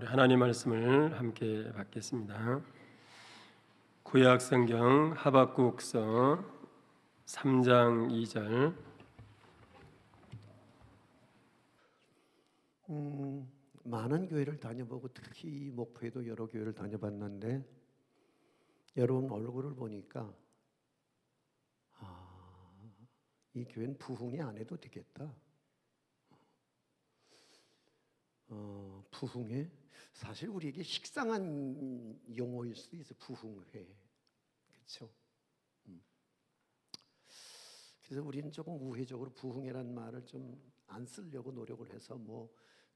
우리 하나님 말씀을 함께 받겠습니다. 구약 성경 하박국서 3장 2절. 많은 교회를 다녀보고 특히 목포에도 여러 교회를 다녀봤는데 여러분 얼굴을 보니까 이 교회는 부흥이 안 해도 되겠다. 부흥회 사실 우리에게 식상한 용어일 수도 있어요. 부흥회, 그렇죠? 그래서 우리는 조금 우회적으로 부흥회란 말을 좀 안 쓰려고 노력을 해서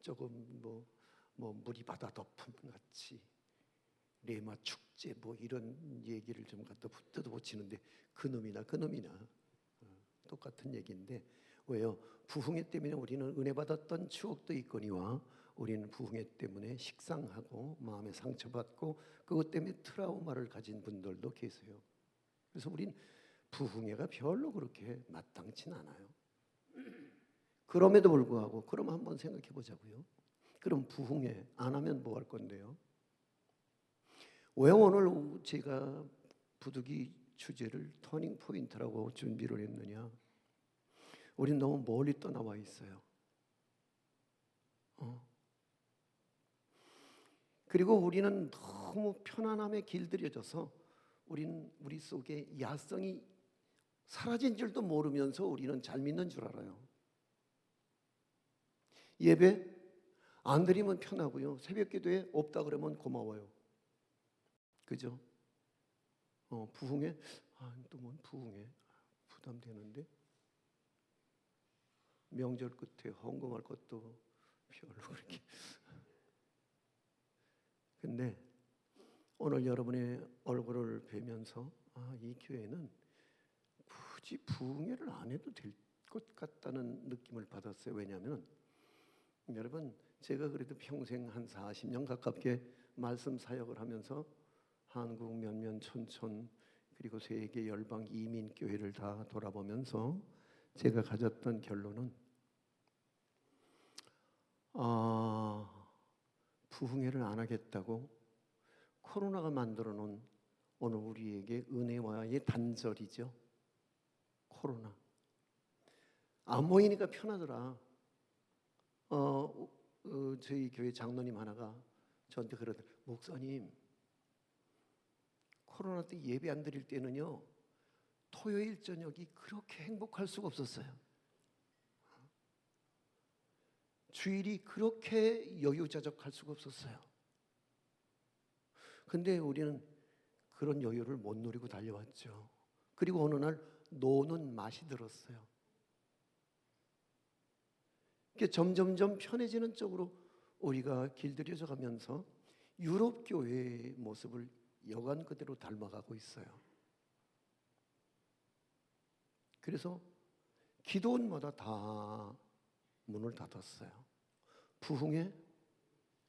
조금 물이 바다 덮음 같이 레마 축제 이런 얘기를 좀 갖다 뜯어붙이는데 그놈이나 똑같은 얘기인데 왜요? 부흥회 때문에 우리는 은혜 받았던 추억도 있거니와 우리는 부흥회 때문에 식상하고 마음에 상처받고 그것 때문에 트라우마를 가진 분들도 계세요. 그래서 우린 부흥회가 별로 그렇게 마땅치 않아요. 그럼에도 불구하고 그럼 한번 생각해 보자고요. 그럼 부흥회 안 하면 뭐 할 건데요? 왜 오늘 제가 부득이 주제를 터닝 포인트라고 준비를 했느냐? 우린 너무 멀리 떠나와 있어요. 그리고 우리는 너무 편안함에 길들여져서 우리 속에 야성이 사라진 줄도 모르면서 우리는 잘 믿는 줄 알아요. 예배 안 드리면 편하고요. 새벽 기도에 없다 그러면 고마워요. 그죠? 부흥회 또 뭔 부흥회 부담되는데 명절 끝에 헌금할 것도 별로 그렇게. 근데 오늘 여러분의 얼굴을 뵈면서 이 교회는 굳이 부흥회를 안 해도 될 것 같다는 느낌을 받았어요. 왜냐하면 여러분 제가 그래도 평생 한 40년 가깝게 말씀 사역을 하면서 한국 몇몇 촌촌 그리고 세계 열방 이민 교회를 다 돌아보면서 제가 가졌던 결론은 부흥회를 안 하겠다고 코로나가 만들어 놓은 오늘 우리에게 은혜와의 단절이죠. 코로나. 안 모이니까 편하더라. 저희 교회 장로님 하나가 저한테 그러더라고요. 목사님, 코로나 때 예배 안 드릴 때는요 토요일 저녁이 그렇게 행복할 수가 없었어요. 주일이 그렇게 여유자적할 수가 없었어요. 근데 우리는 그런 여유를 못 누리고 달려왔죠. 그리고 어느 날 노는 맛이 들었어요. 점점점 편해지는 쪽으로 우리가 길들여져 가면서 유럽 교회의 모습을 여간 그대로 닮아가고 있어요. 그래서 기도원마다 다 문을 닫았어요. 부흥회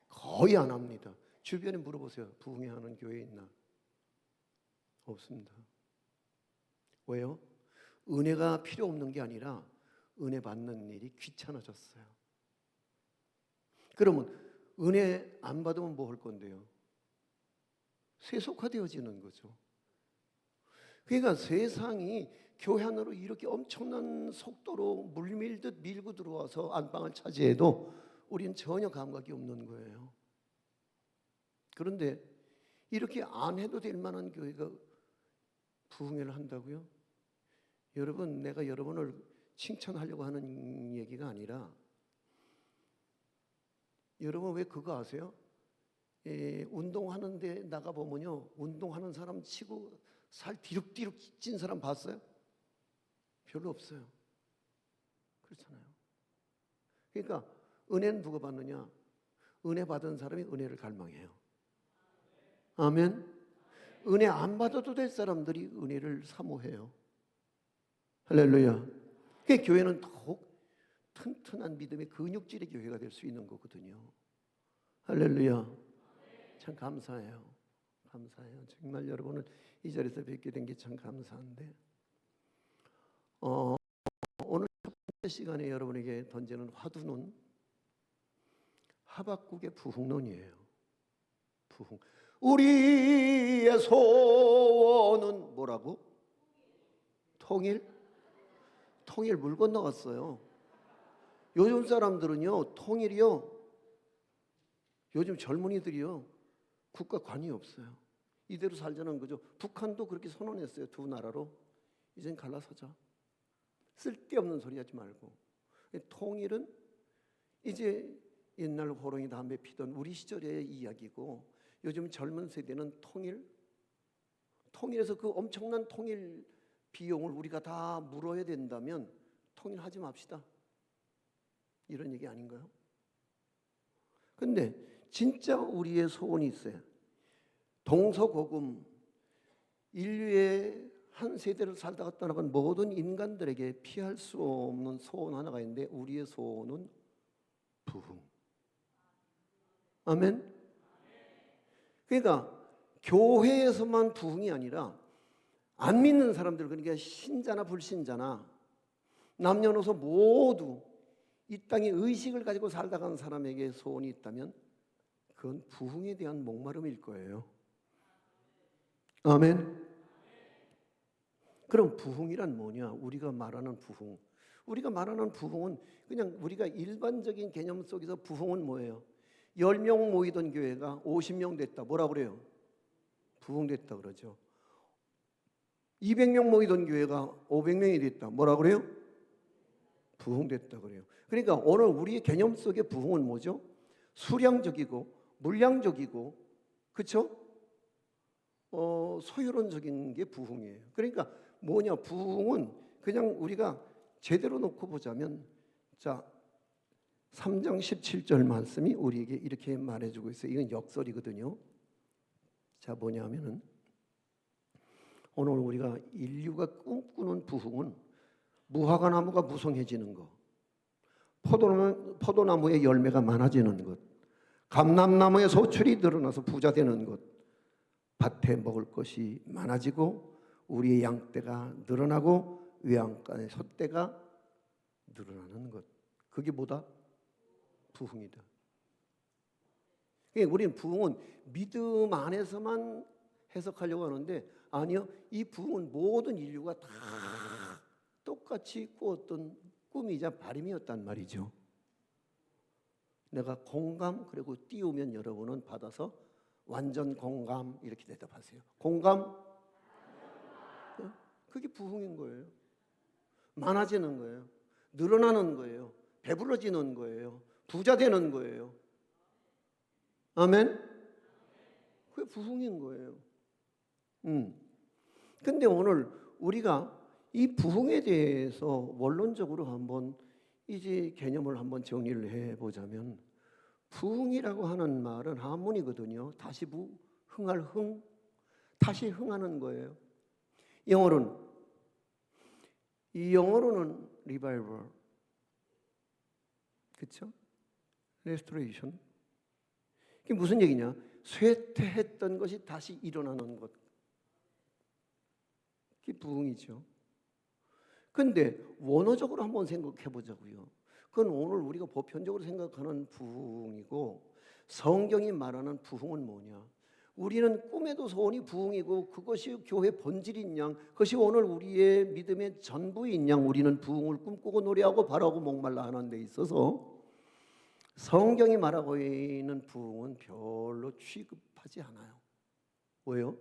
거의 안 합니다. 주변에 물어보세요. 부흥회 하는 교회 있나? 없습니다. 왜요? 은혜가 필요 없는 게 아니라 은혜 받는 일이 귀찮아졌어요. 그러면 은혜 안 받으면 뭐 할 건데요? 세속화되어지는 거죠. 그러니까 세상이 교회 안으로 이렇게 엄청난 속도로 물밀듯 밀고 들어와서 안방을 차지해도 우리는 전혀 감각이 없는 거예요. 그런데 이렇게 안 해도 될 만한 교회가 부흥회를 한다고요? 여러분, 내가 여러분을 칭찬하려고 하는 얘기가 아니라 여러분 왜 그거 아세요? 운동하는데 나가보면요 운동하는 사람 치고 살 디룩디룩 찐 사람 봤어요? 별로 없어요. 그렇잖아요. 그러니까 은혜는 누가 받느냐? 은혜 받은 사람이 은혜를 갈망해요. 아멘. 은혜 안 받아도 될 사람들이 은혜를 사모해요. 할렐루야. 그 교회는 더욱 튼튼한 믿음의 근육질의 교회가 될 수 있는 거거든요. 할렐루야. 참 감사해요. 감사해요. 정말 여러분을 이 자리에서 뵙게 된 게 참 감사한데 오늘 첫 번째 시간에 여러분에게 던지는 화두는 하박국의 부흥론이에요. 부흥. 우리의 소원은 뭐라고? 통일? 통일 물 건너갔어요. 요즘 사람들은요, 통일이요, 요즘 젊은이들이요, 국가 관이 없어요. 이대로 살자는 거죠. 북한도 그렇게 선언했어요. 두 나라로. 이젠 갈라서자. 쓸데없는 소리 하지 말고. 통일은 이제 옛날 호롱이 담배 피던 우리 시절의 이야기고, 요즘 젊은 세대는 통일에서 그 엄청난 통일 비용을 우리가 다 물어야 된다면 통일하지 맙시다. 이런 얘기 아닌가요? 근데 진짜 우리의 소원이 있어요. 동서고금, 인류의 한 세대를 살다가 떠나간 모든 인간들에게 피할 수 없는 소원 하나가 있는데, 우리의 소원은 부흥. 아멘. 그러니까 교회에서만 부흥이 아니라 안 믿는 사람들, 그러니까 신자나 불신자나 남녀노소 모두 이 땅에 의식을 가지고 살다간 사람에게 소원이 있다면 그건 부흥에 대한 목마름일 거예요. 아멘. 그럼 부흥이란 뭐냐? 우리가 말하는 부흥. 우리가 말하는 부흥은 그냥 우리가 일반적인 개념 속에서 부흥은 뭐예요? 10명 모이던 교회가 50명 됐다. 뭐라 그래요? 부흥됐다 그러죠. 200명 모이던 교회가 500명이 됐다. 뭐라 그래요? 부흥됐다 그래요. 그러니까 오늘 우리의 개념 속의 부흥은 뭐죠? 수량적이고 물량적이고, 그렇죠? 소유론적인 게 부흥이에요. 그러니까 뭐냐? 부흥은 그냥 우리가 제대로 놓고 보자면, 자, 3장 17절 말씀이 우리에게 이렇게 말해주고 있어요. 이건 역설이거든요. 자, 뭐냐면은 오늘 우리가 인류가 꿈꾸는 부흥은 무화과 나무가 무성해지는 것, 포도나무의 열매가 많아지는 것, 감람나무의 소출이 늘어나서 부자 되는 것, 밭에 먹을 것이 많아지고 우리의 양떼가 늘어나고 외양간의 소떼가 늘어나는 것. 그게 뭐다? 부흥이다. 그러니까 우리는 부흥은 믿음 안에서만 해석하려고 하는데, 아니요, 이 부흥은 모든 인류가 다 똑같이 꾸었던 꿈이자 바람이었단 말이죠. 내가 공감 그리고 띄우면 여러분은 받아서 완전 공감 이렇게 대답하세요. 공감? 그게 부흥인 거예요. 많아지는 거예요. 늘어나는 거예요. 배불러지는 거예요. 부자 되는 거예요. 아멘? 그게 부흥인 거예요. 근데 오늘 우리가 이 부흥에 대해서 원론적으로 한번 이제 개념을 한번 정리를 해보자면, 부흥이라고 하는 말은 한문이거든요. 다시 흥할 흥, 다시 흥하는 거예요. 영어로는 리바이벌, 그렇죠? 레스토레이션. 이게 무슨 얘기냐? 쇠퇴했던 것이 다시 일어나는 것. 그게 부흥이죠. 근데 원어적으로 한번 생각해 보자고요. 그건 오늘 우리가 보편적으로 생각하는 부흥이고, 성경이 말하는 부흥은 뭐냐? 우리는 꿈에도 소원이 부흥이고, 그것이 교회 본질인 양, 그것이 오늘 우리의 믿음의 전부인 양, 우리는 부흥을 꿈꾸고 노래하고 바라고 목말라 하는 데 있어서 성경이 말하고 있는 부흥은 별로 취급하지 않아요. 왜요?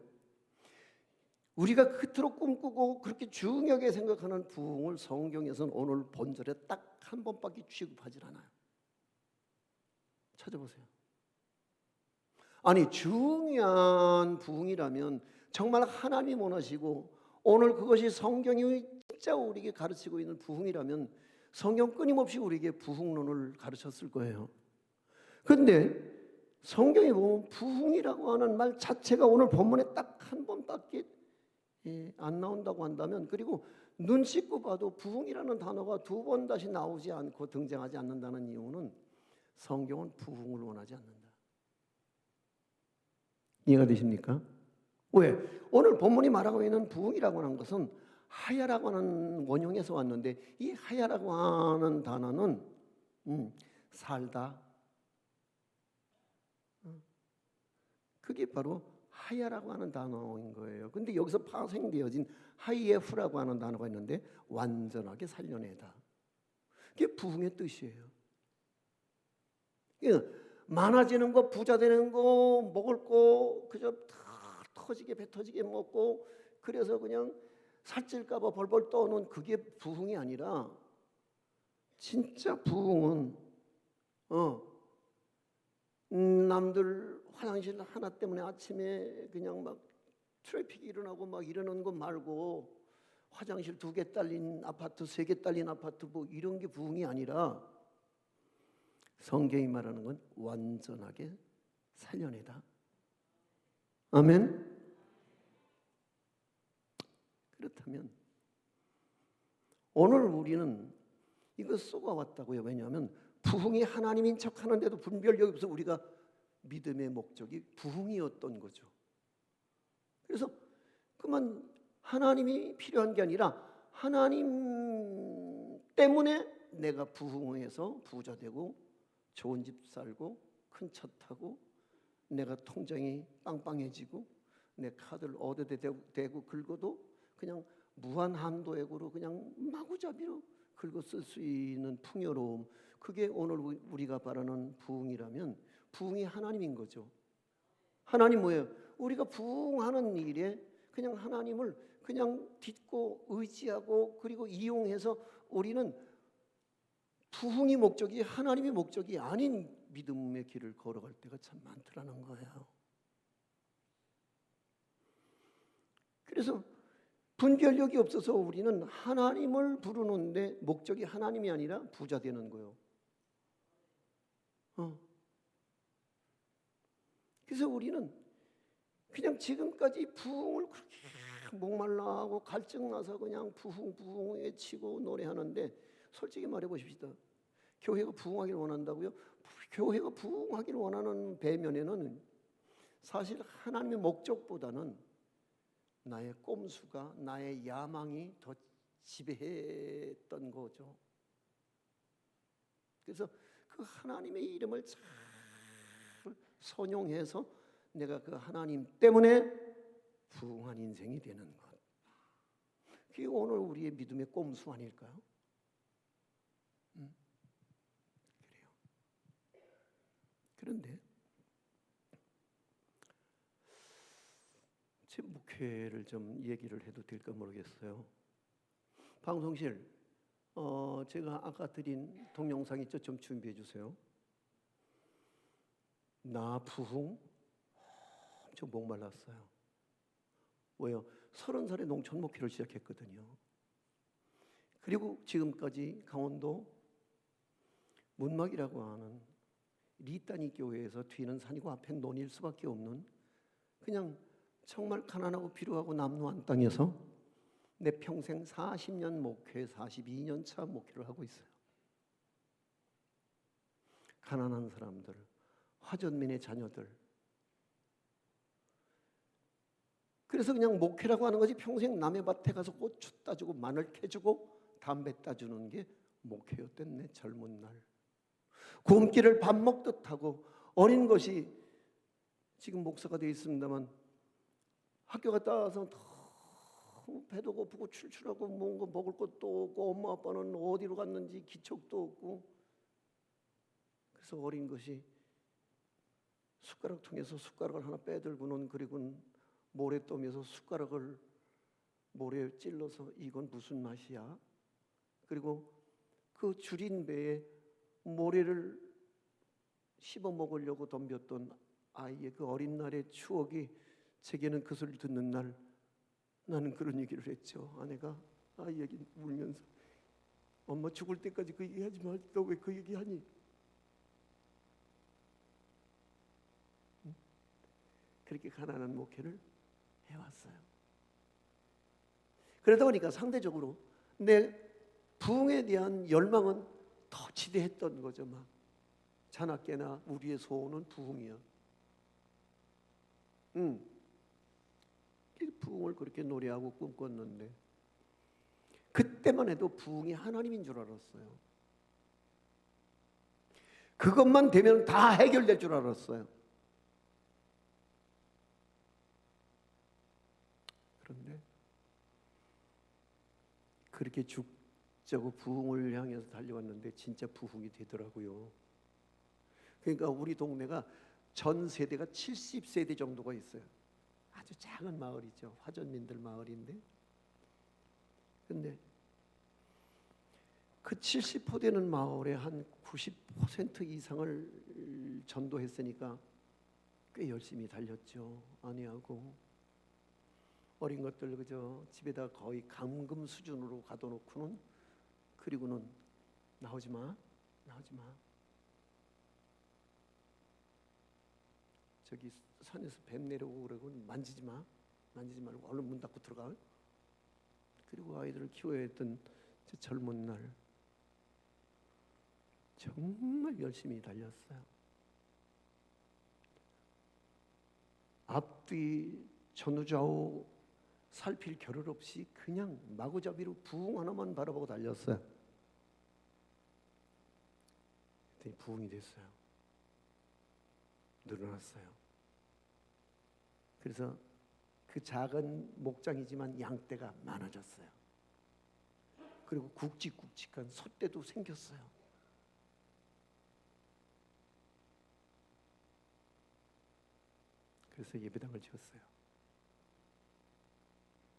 우리가 그토록 꿈꾸고 그렇게 중요하게 생각하는 부흥을 성경에서는 오늘 본절에 딱 한 번밖에 취급하지 않아요. 찾아보세요. 아니, 중요한 부흥이라면 정말 하나님 원하시고 오늘 그것이 성경이 진짜 우리에게 가르치고 있는 부흥이라면 성경 끊임없이 우리에게 부흥론을 가르쳤을 거예요. 그런데 성경에 보면 부흥이라고 하는 말 자체가 오늘 본문에 딱 한 번밖에 안 나온다고 한다면, 그리고 눈 씻고 봐도 부흥이라는 단어가 두 번 다시 나오지 않고 등장하지 않는다는 이유는 성경은 부흥을 원하지 않는다. 이해가 되십니까? 왜? 오늘 본문이 말하고 있는 부흥이라고 하는 것은 하야라고 하는 원형에서 왔는데, 이 하야라고 하는 단어는 살다, 그게 바로 하야라고 하는 단어인 거예요. 근데 여기서 파생되어진 하이에프라고 하는 단어가 있는데 완전하게 살려내다. 그게 부흥의 뜻이에요. 많아지는 거, 부자 되는 거, 먹을 거 그저 다 터지게 배 터지게 먹고 그래서 그냥 살찔까 봐 벌벌 떠는 그게 부흥이 아니라 진짜 부흥은 남들 화장실 하나 때문에 아침에 그냥 막 트래픽이 일어나고 막 이러는 거 말고 화장실 2개 딸린 아파트, 3개 딸린 아파트 뭐 이런 게 부흥이 아니라 성경이 말하는 건 완전하게 살려내다. 아멘. 그렇다면 오늘 우리는 이거 쏘아왔다고요. 왜냐하면 부흥이 하나님인 척하는데도 분별력이 없어. 우리가 믿음의 목적이 부흥이었던 거죠. 그래서 그만 하나님이 필요한 게 아니라 하나님 때문에 내가 부흥해서 부자 되고 좋은 집 살고 큰 차 타고 내가 통장이 빵빵해지고 내 카드를 어디에 대고 긁어도 그냥 무한 한도액으로 그냥 마구잡이로 긁어 쓸 수 있는 풍요로움, 그게 오늘 우리가 바라는 부흥이라면 부흥이 하나님인 거죠. 하나님 뭐예요? 우리가 부흥하는 일에 그냥 하나님을 그냥 딛고 의지하고 그리고 이용해서 우리는 부흥이 목적이 하나님의 목적이 아닌 믿음의 길을 걸어갈 때가 참 많더라는 거예요. 그래서 분별력이 없어서 우리는 하나님을 부르는데 목적이 하나님이 아니라 부자 되는 거예요. 그래서 우리는 그냥 지금까지 부흥을 그렇게 목말라하고 갈증나서 그냥 부흥 외치고 노래하는데 솔직히 말해 보십시다. 교회가 부흥하기를 원한다고요? 교회가 부흥하기를 원하는 배면에는 사실 하나님의 목적보다는 나의 꼼수가, 나의 야망이 더 지배했던 거죠. 그래서 그 하나님의 이름을 잘 선용해서 내가 그 하나님 때문에 부흥한 인생이 되는 것. 그게 오늘 우리의 믿음의 꼼수 아닐까요? 그래요. 그런데 제 목회를 좀 얘기를 해도 될까 모르겠어요. 방송실 제가 아까 드린 동영상 있죠? 좀 준비해 주세요. 나 부흥 엄청 목말랐어요. 왜요? 30살에 농촌 목회를 시작했거든요. 그리고 지금까지 강원도 문막이라고 하는 리따니 교회에서 뒤는 산이고 앞엔 논일 수밖에 없는 그냥 정말 가난하고 비루하고 남루한 땅에서 내 평생 40년 목회, 42년 차 목회를 하고 있어요. 가난한 사람들, 화전민의 자녀들. 그래서 그냥 목회라고 하는 것이 평생 남의 밭에 가서 고추 따주고 마늘 캐주고 담배 따주는 게 목회였던 내 젊은 날. 굶기를 밥 먹듯 하고 어린 것이 지금 목사가 되어 있습니다만 학교 갔다 와서 배도 고프고 출출하고 뭔가 먹을 것도 없고 엄마 아빠는 어디로 갔는지 기척도 없고 그래서 어린 것이 숟가락 통해서 숟가락을 하나 빼들고는 그리고는 모래 떠면서 숟가락을 모래에 찔러서 이건 무슨 맛이야? 그리고 그 줄인 배에 모래를 씹어 먹으려고 덤볐던 아이의 그 어린 날의 추억이 제게는 그 소리를 듣는 날 나는 그런 얘기를 했죠. 아내가 아이에게 울면서 엄마 죽을 때까지 그 얘기하지 마. 너 왜 그 얘기하니? 그렇게 가난한 목회를 해왔어요. 그러다 보니까 상대적으로 내 부흥에 대한 열망은 더 지대했던 거죠. 막 자나깨나 우리의 소원은 부흥이야. 부흥을 그렇게 노래하고 꿈꿨는데 그때만 해도 부흥이 하나님인 줄 알았어요. 그것만 되면 다 해결될 줄 알았어요. 그런데 그렇게 죽자고 부흥을 향해서 달려왔는데 진짜 부흥이 되더라고요. 그러니까 우리 동네가 전 세대가 70세대 정도가 있어요. 아주 작은 마을이죠. 화전민들 마을인데, 근데 그 70호 되는 마을에 한 90% 이상을 전도했으니까 꽤 열심히 달렸죠. 아내하고 어린 것들 그저 집에다 거의 감금 수준으로 가둬놓고는, 그리고는 나오지 마, 나오지 마. 저기 산에서 뱀 내려오고 그러고 만지지 마, 만지지 말고 얼른 문 닫고 들어가. 그리고 아이들을 키워야 했던 저 젊은 날 정말 열심히 달렸어요. 앞뒤 전후좌우 살필 겨를 없이 그냥 마구잡이로 부흥 하나만 바라보고 달렸어요. 그랬더니 부흥이 됐어요. 늘어났어요. 그래서 그 작은 목장이지만 양떼가 많아졌어요. 그리고 굵직굵직한 소떼도 생겼어요. 그래서 예배당을 지었어요.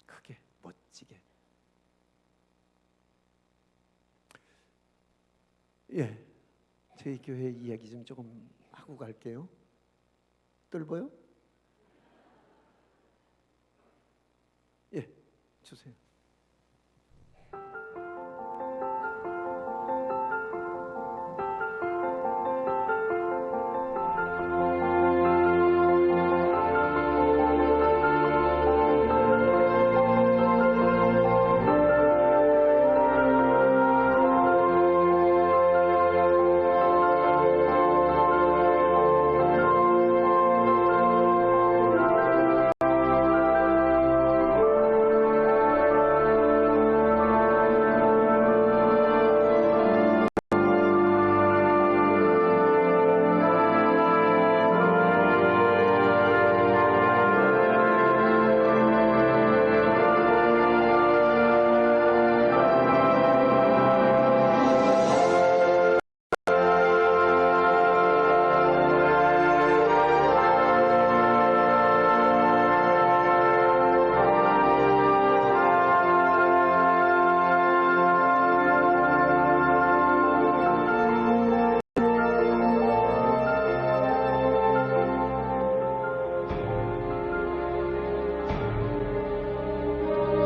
크게 멋지게. 예, 저희 교회 이야기 좀 조금 하고 갈게요. 뜰보요? 예, 주세요.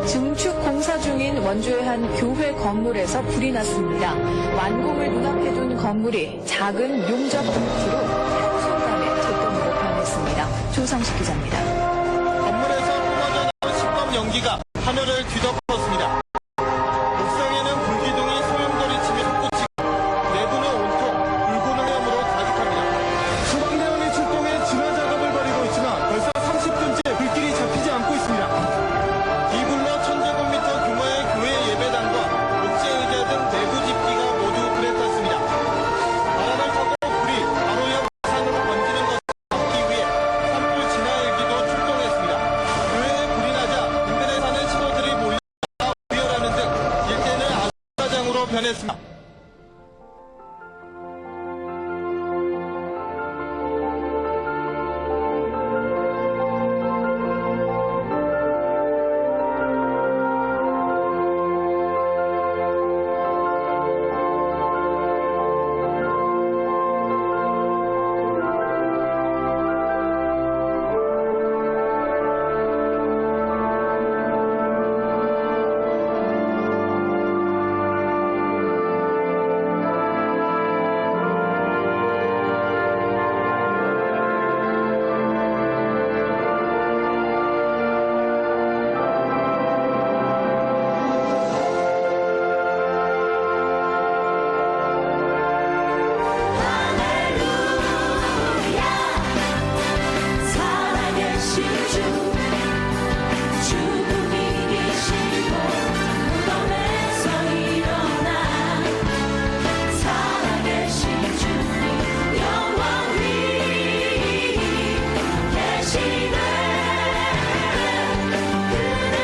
증축 공사 중인 원주의 한 교회 건물에서 불이 났습니다. 완공을 눈앞에 둔 건물이 작은 용접 봉투로 한순간에 잿더미로 변했습니다. 조상식 기자입니다. 건물에서 뿜어져 나온 식검 연기가 하늘을 뒤덮었습니다. 옥상에는 불기둥이 소용돌이치며 솟구치고 내부는 온통 불구능염으로 가득합니다. 소방대원이 출동해 진화 작업을 벌이고 있지만 벌써 30분째 불길이 잡히지 않고 있습니다. 이불로 1000제곱미터 규모의 교회 예배당과 목재 의자 등 내부 집기가 모두 불에 탔습니다. 바람을 타고 불이 바로 옆 산으로 번지는 것을 막기 위해 산불 진화헬기도 출동했습니다. 교회에 불이 나자 인근에 사는 신호들이 몰려와 우열하는 등 일대는 아수라장으로 변했습니다. 계시네 그대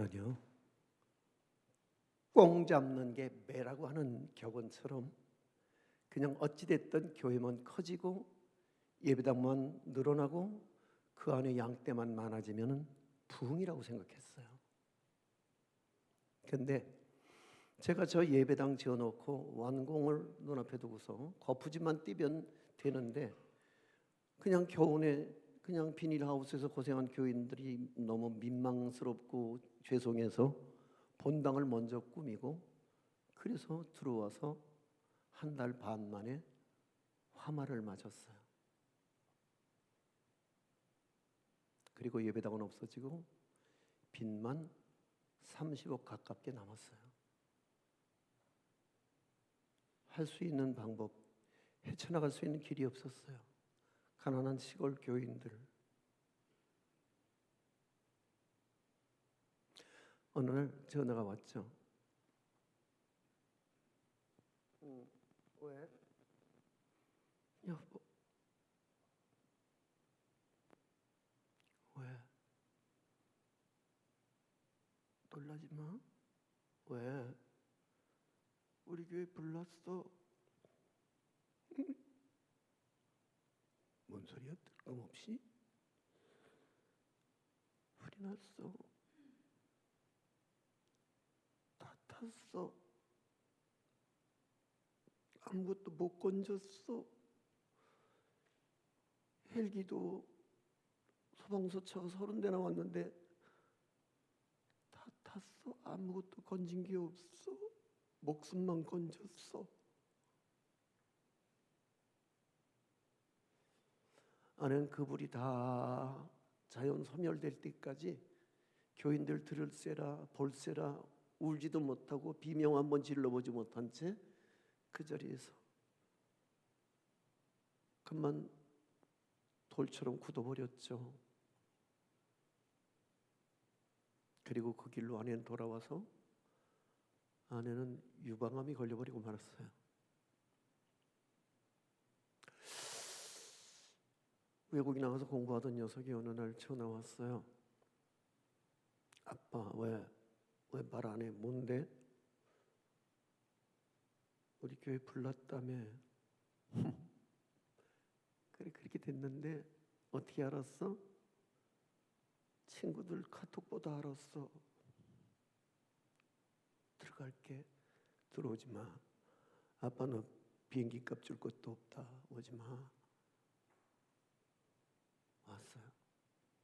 그러니까요. 꽁 잡는 게 매라고 하는 격언처럼 그냥 어찌됐든 교회만 커지고 예배당만 늘어나고 그 안에 양떼만 많아지면 부흥이라고 생각했어요. 근데 제가 저 예배당 지어놓고 완공을 눈앞에 두고서 거푸집만 뛰면 되는데 그냥 교훈에 그냥 비닐하우스에서 고생한 교인들이 너무 민망스럽고 죄송해서 본당을 먼저 꾸미고 그래서 들어와서 한 달 반 만에 화마를 맞았어요. 그리고 예배당은 없어지고 빚만 30억 가깝게 남았어요. 할 수 있는 방법, 헤쳐나갈 수 있는 길이 없었어요. 가난한 시골 교인들. 어느 날 전화가 왔죠. 왜? 여보. 왜? 놀라지 마. 왜? 우리 교회 불났어. 뭔 소리야? 뜬금없이? 불이 났어. 다 탔어. 아무것도 못 건졌어. 헬기도 소방서차가 30대나 왔는데 다 탔어. 아무것도 건진 게 없어. 목숨만 건졌어. 아내는 그 불이 다 자연 소멸될 때까지 교인들 들을세라 볼세라 울지도 못하고 비명 한번 질러보지 못한 채 그 자리에서 그만 돌처럼 굳어버렸죠. 그리고 그 길로 아내는 돌아와서 아내는 유방암이 걸려버리고 말았어요. 외국에 나가서 공부하던 녀석이 어느 날 전화 왔어요. 아빠 왜 말 안 해? 뭔데? 우리 교회 불났다며. 그래 그렇게 됐는데 어떻게 알았어? 친구들 카톡보다 알았어. 들어갈게. 들어오지 마. 아빠 너 비행기 값 줄 것도 없다. 오지 마. 왔어요.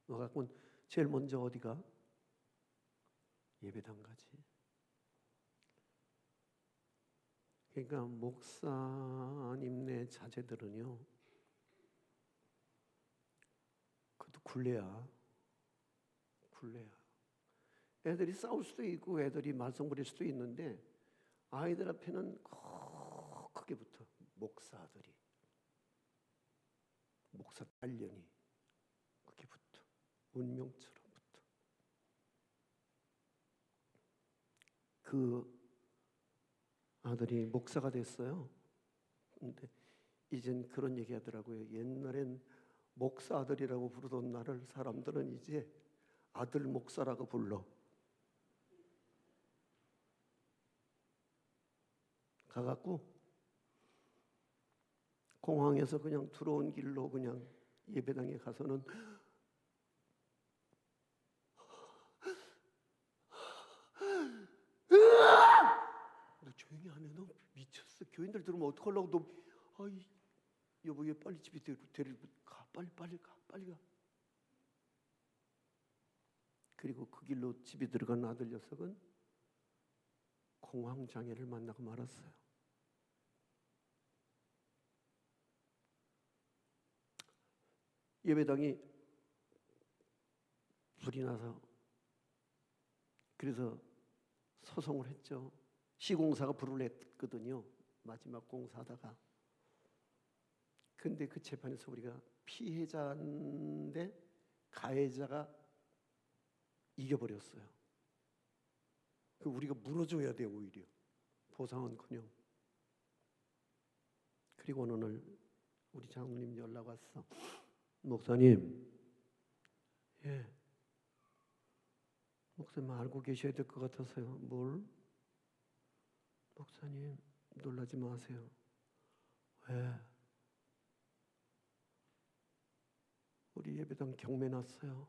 너 갖고는 제일 먼저 어디가? 예배당 가지. 그러니까 목사님네 자제들은요, 그것도 굴레야. 애들이 싸울 수도 있고 애들이 말썽 부릴 수도 있는데 아이들 앞에는 크게 붙어. 목사들이, 목사 딸년이 크게 붙어. 운명처럼 붙어. 그 아들이 목사가 됐어요. 근데 이젠 그런 얘기 하더라고요. 옛날엔 목사 아들이라고 부르던 나를 사람들은 이제 아들 목사라고 불러. 가갖고 공항에서 그냥 들어온 길로 그냥 예배당에 가서는 너 조용히 안 해. 너 미쳤어. 교인들 들으면 어떡하려고. 너 아이 여보 얘 빨리 집에 데리고 가. 빨리 가. 그리고 그 길로 집에 들어간 아들 녀석은 공황장애를 만나고 말았어요. 예배당이 불이 나서 그래서 소송을 했죠. 시공사가 불을 냈거든요. 마지막 공사하다가. 근데 그 재판에서 우리가 피해자인데 가해자가 이겨버렸어요. 우리가 물어줘야 돼요. 오히려 보상은커녕. 그리고 어느 날 우리 장로님 연락 왔어. 목사님, 예, 목사님 알고 계셔야 될 것 같아서요. 뭘? 목사님 놀라지 마세요. 왜? 우리 예배당 경매 났어요.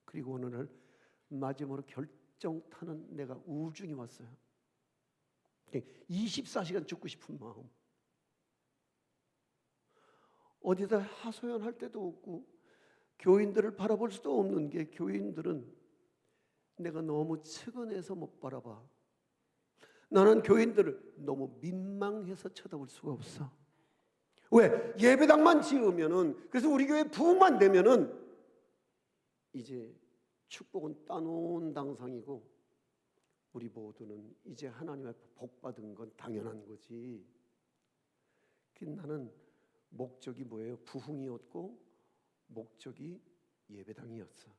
그리고 어느 날 마지막으로 결정타는 내가 우울증이 왔어요. 24시간 죽고 싶은 마음. 어디다 하소연할 데도 없고 교인들을 바라볼 수도 없는 게, 교인들은 내가 너무 측은해서 못 바라봐. 나는 교인들을 너무 민망해서 쳐다볼 수가 없어. 왜? 예배당만 지으면은, 그래서 우리 교회 부흥만 되면은 이제 축복은 따놓은 당상이고 우리 모두는 이제 하나님의 복 받은 건 당연한 거지. 나는 목적이 뭐예요? 부흥이었고 목적이 예배당이었어.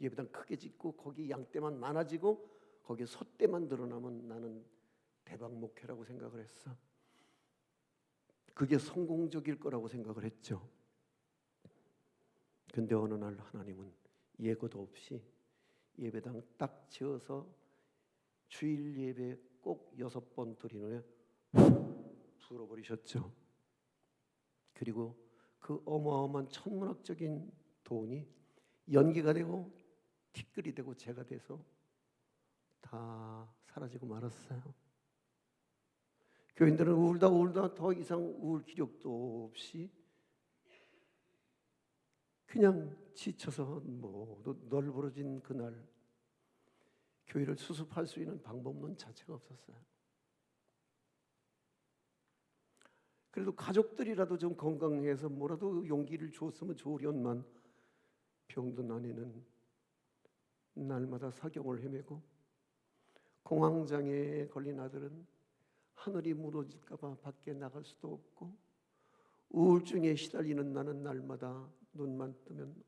예배당 크게 짓고 거기 양떼만 많아지고 거기에 솥대만 늘어나면 나는 대박 목회라고 생각을 했어. 그게 성공적일 거라고 생각을 했죠. 근데 어느 날 하나님은 예고도 없이 예배당 딱 지어서 주일 예배 꼭 6번 드리는 불어버리셨죠. 그리고 그 어마어마한 천문학적인 돈이 연기가 되고 티끌이 되고 재가 돼서 다 사라지고 말았어요. 교인들은 울다 더 이상 울 기력도 없이 그냥 지쳐서 널브러진 그날 교회를 수습할 수 있는 방법론 자체가 없었어요. 그래도 가족들이라도 좀 건강해서 뭐라도 용기를 줬으면 좋으련만 병든 아내는 날마다 사경을 헤매고, 공황장애에 걸린 아들은 하늘이 무너질까 봐 밖에 나갈 수도 없고, 우울증에 시달리는 나는 날마다 눈만 뜨면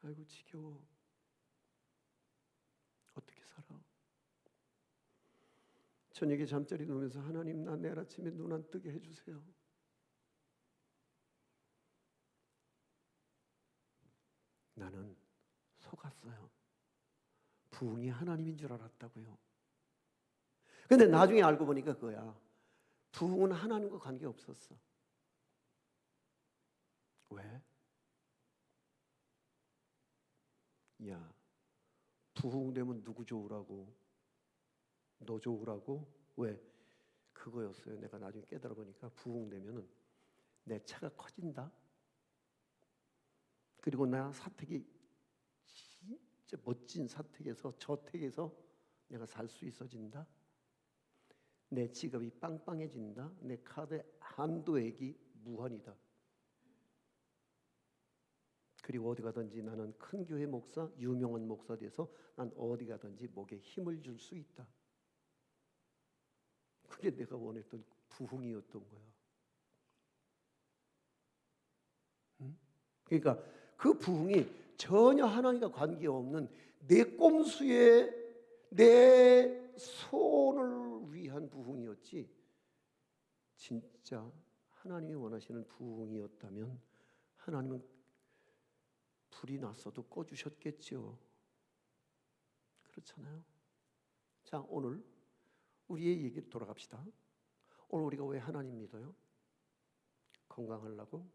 아이고 지겨워. 어떻게 살아? 저녁에 잠자리 누우면서 하나님 나 내일 아침에 눈 안 뜨게 해주세요. 나는 속았어요. 부흥이 하나님인 줄 알았다고요. 근데 나중에 알고 보니까 그거야. 부흥은 하나님과 관계없었어. 왜? 야, 부흥되면 누구 좋으라고? 너 좋으라고? 왜? 그거였어요. 내가 나중에 깨달아 보니까 부흥되면은 내 차가 커진다. 그리고 나 사택이 진짜 멋진 사택에서 저택에서 내가 살 수 있어진다. 내 지갑이 빵빵해진다. 내 카드의 한도액이 무한이다. 그리고 어디 가든지 나는 큰 교회 목사, 유명한 목사 돼서 난 어디 가든지 목에 힘을 줄 수 있다. 그게 내가 원했던 부흥이었던 거야. 응? 그러니까 그 부흥이 전혀 하나님과 관계없는 내 꼼수에 내 손을 위한 부흥이었지, 진짜 하나님이 원하시는 부흥이었다면 하나님은 불이 났어도 꺼주셨겠죠. 그렇잖아요. 자, 오늘 우리의 얘기로 돌아갑시다. 오늘 우리가 왜 하나님 믿어요? 건강하려고?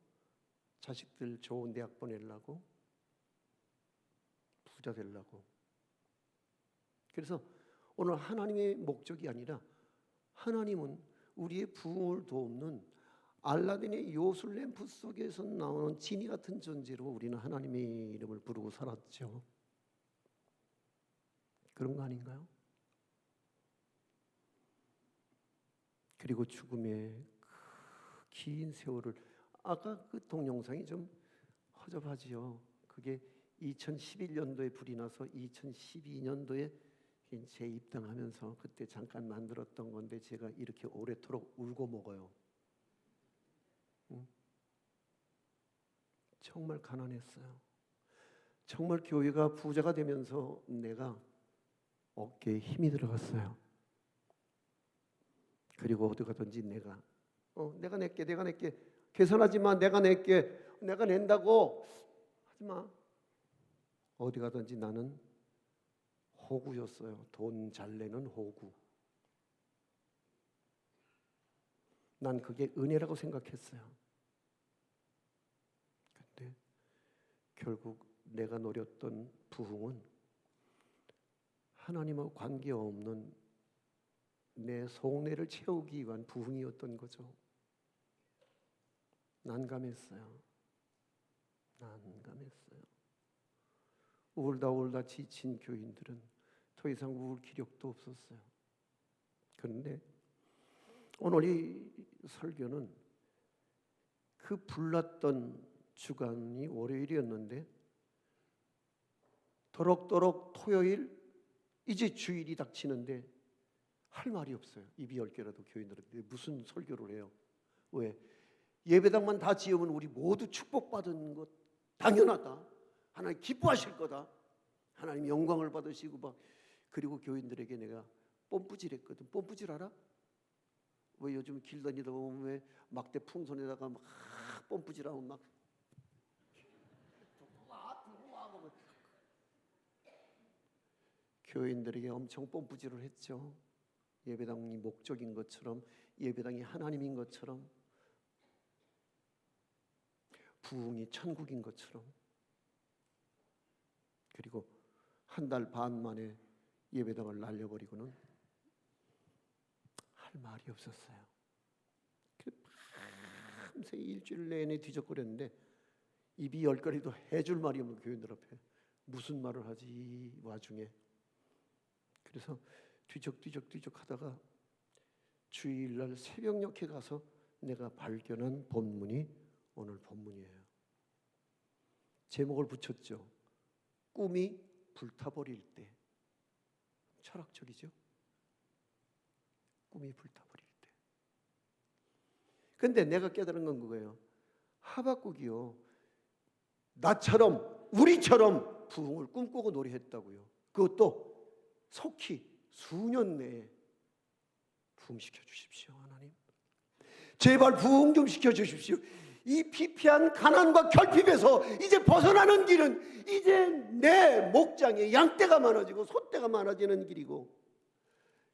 자식들 좋은 대학 보내려고? 부자 되려고? 그래서 오늘 하나님의 목적이 아니라, 하나님은 우리의 부흥을 돕는 알라딘의 요술 램프 속에서 나오는 지니 같은 존재로 우리는 하나님의 이름을 부르고 살았죠. 그런 거 아닌가요? 그리고 죽음의 그 긴 세월을, 아까 그 동영상이 좀 허접하지요. 그게 2011년도에 불이 나서 2012년도에 제 입당하면서 그때 잠깐 만들었던 건데 제가 이렇게 오래도록 울고 먹어요. 정말 가난했어요. 정말 교회가 부자가 되면서 내가 어깨에 힘이 들어갔어요. 그리고 어디 가든지 내가 낼게 계산하지 마, 내가 낼게. 내가 낸다고 하지 마. 어디 가든지 나는 호구였어요. 돈 잘 내는 호구. 난 그게 은혜라고 생각했어요. 근데 결국 내가 노렸던 부흥은 하나님하고 관계없는 내 속내를 채우기 위한 부흥이었던 거죠. 난감했어요. 울다 지친 교인들은 더 이상 울 기력도 없었어요. 그런데 오늘 이 설교는 그 불났던 주간이 월요일이었는데 도록도록 토요일 이제 주일이 닥치는데 할 말이 없어요. 입이 10개라도 교인들한테 무슨 설교를 해요? 왜? 예배당만 다 지으면 우리 모두 축복받은 것 당연하다. 하나님 기뻐하실 거다. 하나님 영광을 받으시고 막 그리고 교인들에게 내가 뽐뿌질했거든. 뽐뿌질 알아? 왜 요즘 길 다니다 보면 왜 막대 풍선에다가 막 뽐뿌질하면 막 교인들에게 엄청 뽐뿌질을 했죠. 예배당이 목적인 것처럼, 예배당이 하나님인 것처럼, 부흥이 천국인 것처럼. 그리고 한 달 반 만에 예배당을 날려버리고는 할 말이 없었어요. 밤새 일주일 내내 뒤적거렸는데 입이 10가리도 해줄 말이 없는 교인들 앞에 무슨 말을 하지 이 와중에. 그래서 뒤적 하다가 주일날 새벽녘에 가서 내가 발견한 본문이 오늘 본문이에요. 제목을 붙였죠. 꿈이 불타버릴 때. 철학적이죠. 꿈이 불타버릴 때. 근데 내가 깨달은 건 그거예요. 하박국이요, 나처럼 우리처럼 부흥을 꿈꾸고 노래했다고요. 그것도 속히 수년 내에 부흥시켜 주십시오. 하나님 제발 부흥 좀 시켜 주십시오. 이 피폐한 가난과 결핍에서 이제 벗어나는 길은 이제 내 목장에 양떼가 많아지고 소떼가 많아지는 길이고,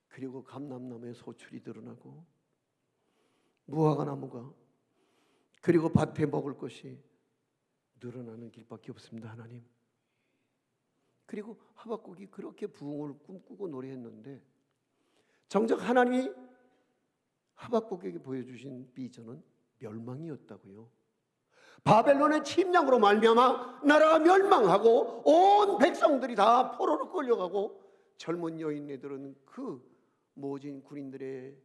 그리고 감람나무에 소출이 드러나고 무화과 나무가, 그리고 밭에 먹을 것이 늘어나는 길밖에 없습니다. 하나님. 그리고 하박국이 그렇게 부흥을 꿈꾸고 노래했는데 정작 하나님이 하박국에게 보여주신 비전은 멸망이었다고요. 바벨론의 침략으로 말미암아 나라가 멸망하고 온 백성들이 다 포로로 끌려가고 젊은 여인네들은 그 모진 군인들의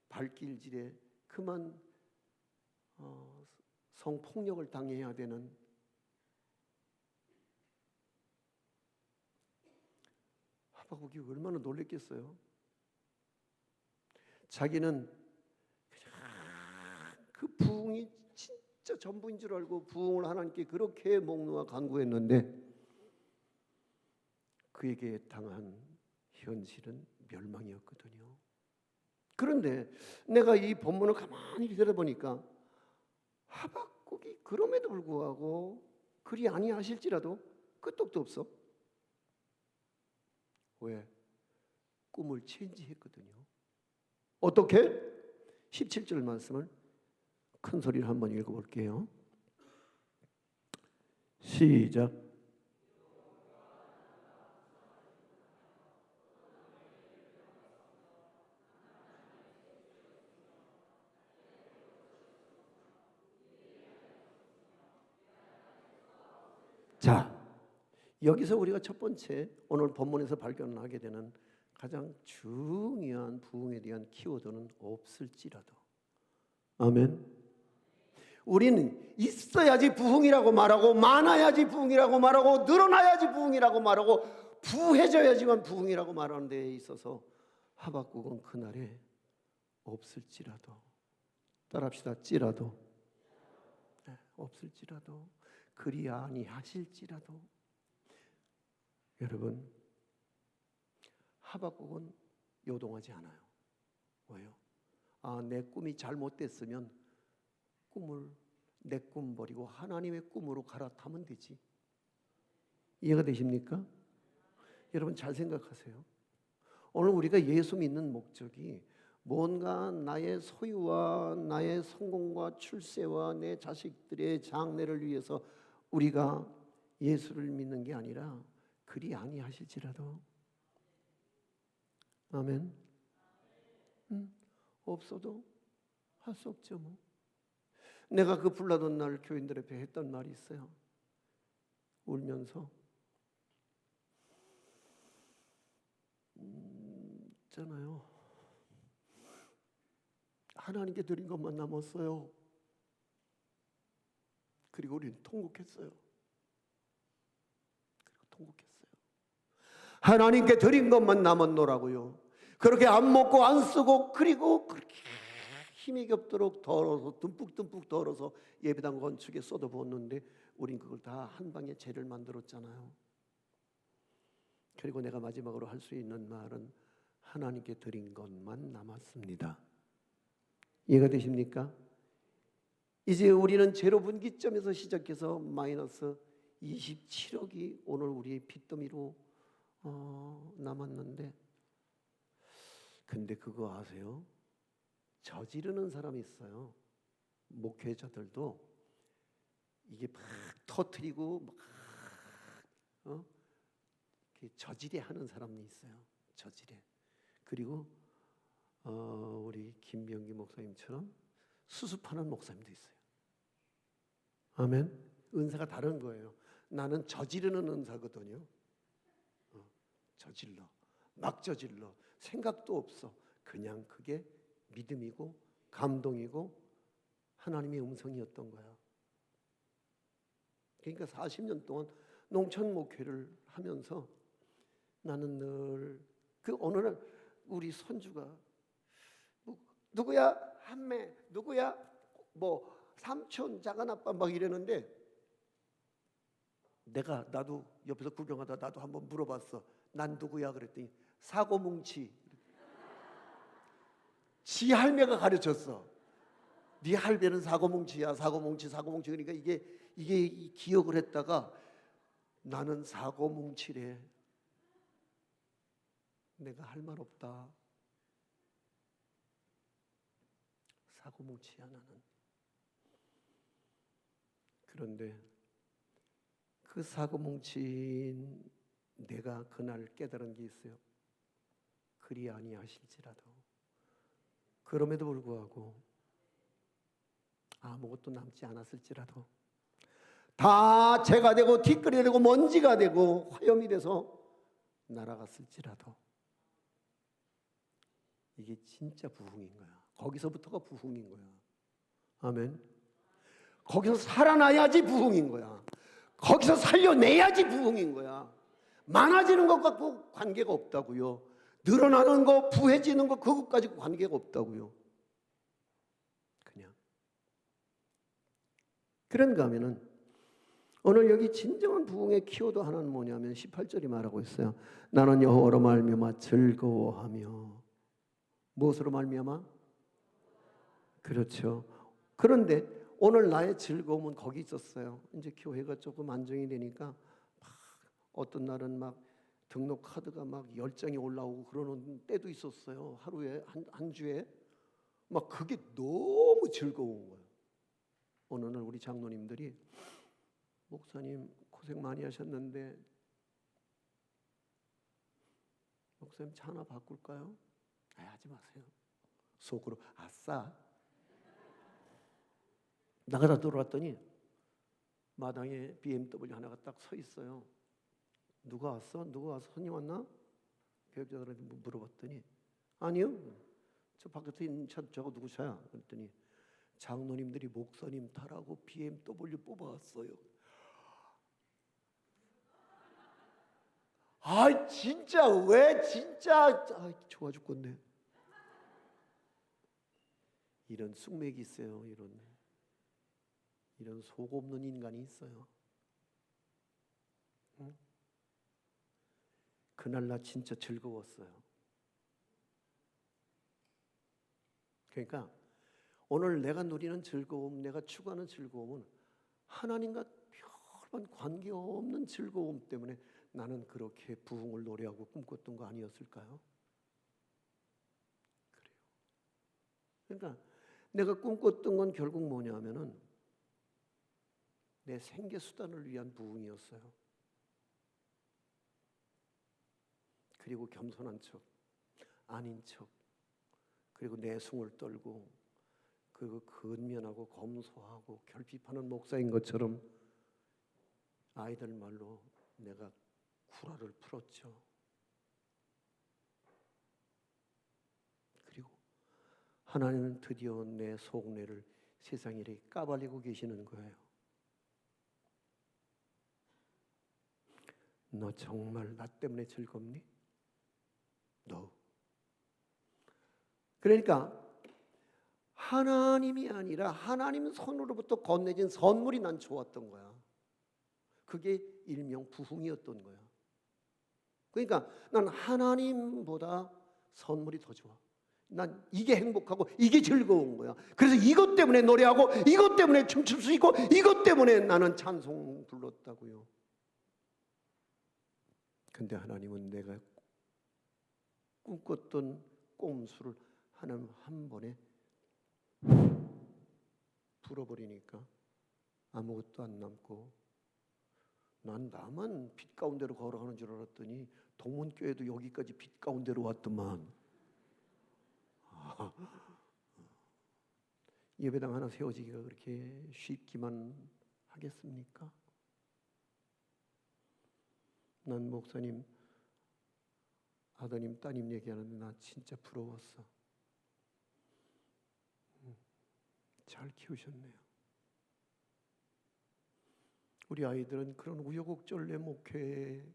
발길질에 그만 성폭력을 당해야 되는, 하박국이 얼마나 놀랬겠어요. 자기는 그 부흥이 진짜 전부인 줄 알고 부흥을 하나님께 그렇게 목놓아 간구했는데 그에게 당한 현실은 멸망이었거든요. 그런데 내가 이 본문을 가만히 들여다보니까 하박국이 그럼에도 불구하고 그리 아니하실지라도 끄떡도 없어. 왜? 꿈을 체인지했거든요. 어떻게? 17절 말씀을 큰 소리로 한번 읽어볼게요. 시작. 자, 여기서 우리가 첫 번째 오늘 본문에서 발견하게 되는 가장 중요한 부흥에 대한 키워드는 없을지라도. 아멘. 우리는 있어야지 부흥이라고 말하고, 많아야지 부흥이라고 말하고, 늘어나야지 부흥이라고 말하고, 부해져야지만 부흥이라고 말하는 데에 있어서 하박국은 그날에 없을지라도, 따라합시다. 찌라도, 없을지라도, 그리 아니하실지라도. 여러분, 하박국은 요동하지 않아요. 왜요? 내 꿈이 잘못됐으면 꿈을 내 꿈 버리고 하나님의 꿈으로 갈아타면 되지. 이해가 되십니까? 여러분 잘 생각하세요. 오늘 우리가 예수 믿는 목적이 뭔가 나의 소유와 나의 성공과 출세와 내 자식들의 장래를 위해서 우리가 예수를 믿는 게 아니라 그리 아니하실지라도 아멘. 없어도 할 수 없죠 뭐. 내가 그 불나던 날 교인들 앞에 했던 말이 있어요. 울면서 있잖아요. 하나님께 드린 것만 남았어요. 그리고 우리는 통곡했어요. 하나님께 드린 것만 남았노라고요. 그렇게 안 먹고 안 쓰고 그리고 그렇게 힘이 겹도록 덜어서 듬뿍듬뿍 덜어서 예배당 건축에 쏟아부었는데 우린 그걸 다 한 방에 죄를 만들었잖아요. 그리고 내가 마지막으로 할 수 있는 말은 하나님께 드린 것만 남았습니다. 이해가 되십니까? 이제 우리는 제로 분기점에서 시작해서 마이너스 27억이 오늘 우리의 빚더미로 남았는데, 근데 그거 아세요? 저지르는 사람이 있어요. 목회자들도 이게 막 터뜨리고 막 저지레 하는 사람이 있어요. 저지레. 그리고 우리 김병기 목사님처럼 수습하는 목사님도 있어요. 아멘. 은사가 다른 거예요. 나는 저지르는 은사거든요. 저질러, 막 저질러, 생각도 없어. 그냥 그게 믿음이고 감동이고 하나님의 음성이었던 거야. 그러니까 40년 동안 농촌 목회를 하면서 나는 늘 그 어느 날 우리 손주가 누구야 한매, 누구야 뭐 삼촌, 작은아빠 막 이러는데 나도 옆에서 구경하다 나도 한번 물어봤어. 난 누구야 그랬더니 사고뭉치. 지 할매가 가르쳤어. 네 할배는 사고뭉치야. 사고뭉치. 그러니까 이게 기억을 했다가 나는 사고뭉치래. 내가 할 말 없다. 사고뭉치야 나는. 그런데 그 사고뭉치인 내가 그날 깨달은 게 있어요. 그리 아니하실지라도. 그럼에도 불구하고 아무것도 남지 않았을지라도 다 재가 되고 뒷거리가 되고 먼지가 되고 화염이 돼서 날아갔을지라도 이게 진짜 부흥인 거야. 거기서부터가 부흥인 거야. 아멘. 거기서 살아나야지 부흥인 거야. 거기서 살려내야지 부흥인 거야. 많아지는 것 갖고 관계가 없다고요. 늘어나는 거, 부해지는 거 그것 가지고 관계가 없다고요. 그냥. 그런가 하면은 오늘 여기 진정한 부흥의 키워드 하나는 뭐냐면 18절이 말하고 있어요. 나는 여호와로 말미암아 즐거워하며. 무엇으로 말미암아? 그렇죠. 그런데 오늘 나의 즐거움은 거기 있었어요. 이제 교회가 조금 안정이 되니까 막 어떤 날은 막 등록 카드가 막 10장이 올라오고 그러는 때도 있었어요. 하루에 한 주에 막 그게 너무 즐거운 거예요. 어느 날 우리 장로님들이 목사님 고생 많이 하셨는데 목사님 차 하나 바꿀까요? 하지 마세요. 속으로 아싸. 나가다 들어왔더니 마당에 BMW 하나가 딱 서 있어요. 누가 왔어? 손님 왔나? 교육자들한테 물어봤더니 아니요. 저 밖에 있는 차 저거 누구 차야? 그랬더니 장로님들이 목사님 타라고 BMW 뽑아왔어요. 아 진짜 왜 진짜 좋아 죽겠네. 이런 숙맥이 있어요. 이런 속 없는 인간이 있어요. 응? 그날 나 진짜 즐거웠어요. 그러니까 오늘 내가 누리는 즐거움, 내가 추구하는 즐거움은 하나님과 별반 관계없는 즐거움 때문에 나는 그렇게 부흥을 노래하고 꿈꿨던 거 아니었을까요? 그래요. 그러니까 내가 꿈꿨던 건 결국 뭐냐면은 내 생계수단을 위한 부흥이었어요. 그리고 겸손한 척, 아닌 척, 그리고 내숭을 떨고, 그리고 근면하고 검소하고 결핍하는 목사인 것처럼 아이들 말로 내가 구라를 풀었죠. 그리고 하나님은 드디어 내 속내를 세상에 이렇게 까발리고 계시는 거예요. 너 정말 나 때문에 즐겁니? No. 그러니까 하나님이 아니라 하나님 손으로부터 건네진 선물이 난 좋았던 거야. 그게 일명 부흥이었던 거야. 그러니까 난 하나님보다 선물이 더 좋아. 난 이게 행복하고 이게 즐거운 거야. 그래서 이것 때문에 노래하고 이것 때문에 춤출 수 있고 이것 때문에 나는 찬송 불렀다고요. 근데 하나님은 내가 꿈꿨던 꼼수를 하나님 한 번에 불어버리니까 아무것도 안 남고, 난 나만 빛 가운데로 걸어가는 줄 알았더니 동문교회도 여기까지 빛 가운데로 왔더만. 예배당 하나 세워지기가 그렇게 쉽기만 하겠습니까? 난 목사님 아드님 따님 얘기하는데 나 진짜 부러웠어. 잘 키우셨네요. 우리 아이들은 그런 우여곡절 목회의